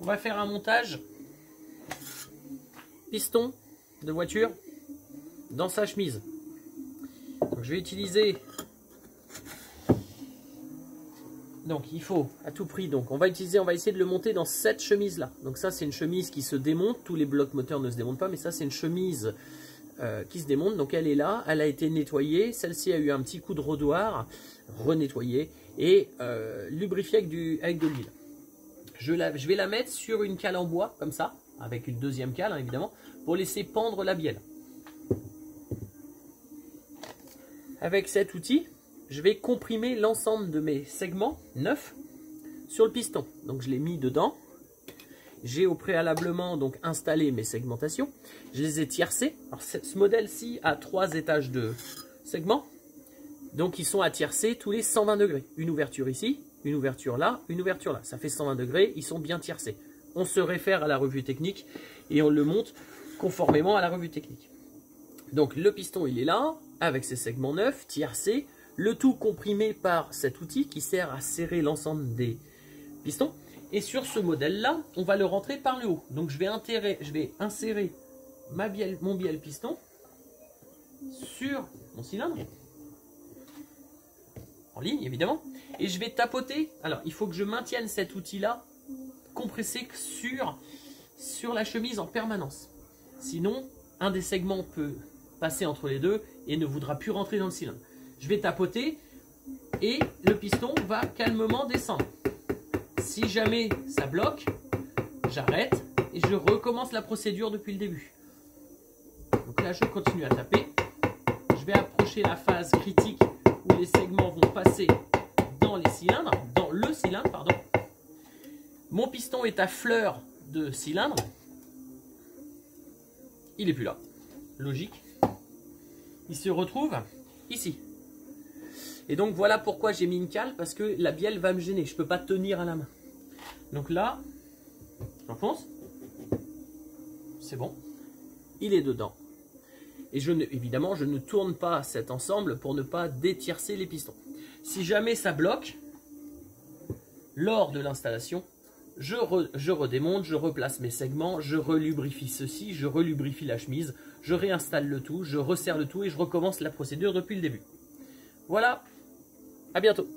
on va faire un montage piston de voiture dans sa chemise. Donc, je vais utiliser... Donc il faut à tout prix, donc on va essayer de le monter dans cette chemise là. Donc ça c'est une chemise qui se démonte, tous les blocs moteurs ne se démontent pas, mais ça c'est une chemise qui se démonte. Donc elle est là, elle a été nettoyée, celle-ci a eu un petit coup de rodoir, renettoyée et lubrifiée avec de l'huile. Je vais la mettre sur une cale en bois, comme ça, avec une deuxième cale hein, évidemment, pour laisser pendre la bielle. Avec cet outil, je vais comprimer l'ensemble de mes segments neufs sur le piston. Donc je l'ai mis dedans. J'ai au préalablement donc installé mes segmentations. Je les ai tiercés. Alors ce modèle-ci a 3 étages de segments. Donc ils sont à tiercer tous les 120 degrés. Une ouverture ici, une ouverture là, une ouverture là. Ça fait 120 degrés, ils sont bien tiercés. On se réfère à la revue technique et on le monte conformément à la revue technique. Donc le piston il est là, avec ses segments neufs, tiercés. Le tout comprimé par cet outil qui sert à serrer l'ensemble des pistons. Et sur ce modèle-là, on va le rentrer par le haut. Donc je vais insérer mon bielle piston sur mon cylindre. En ligne, évidemment. Et je vais tapoter. Alors, il faut que je maintienne cet outil-là compressé sur la chemise en permanence. Sinon, un des segments peut passer entre les deux et ne voudra plus rentrer dans le cylindre. Je vais tapoter et le piston va calmement descendre. Si jamais ça bloque, j'arrête et je recommence la procédure depuis le début. Donc là, je continue à taper. Je vais approcher la phase critique où les segments vont passer dans le cylindre, pardon. Mon piston est à fleur de cylindre. Il n'est plus là. Logique. Il se retrouve ici. Et donc voilà pourquoi j'ai mis une cale, parce que la bielle va me gêner. Je ne peux pas tenir à la main. Donc là, j'enfonce. C'est bon. Il est dedans. Et évidemment, je ne tourne pas cet ensemble pour ne pas détiercer les pistons. Si jamais ça bloque, lors de l'installation, je redémonte, je replace mes segments, je relubrifie ceci, je relubrifie la chemise, je réinstalle le tout, je resserre le tout et je recommence la procédure depuis le début. Voilà, à bientôt.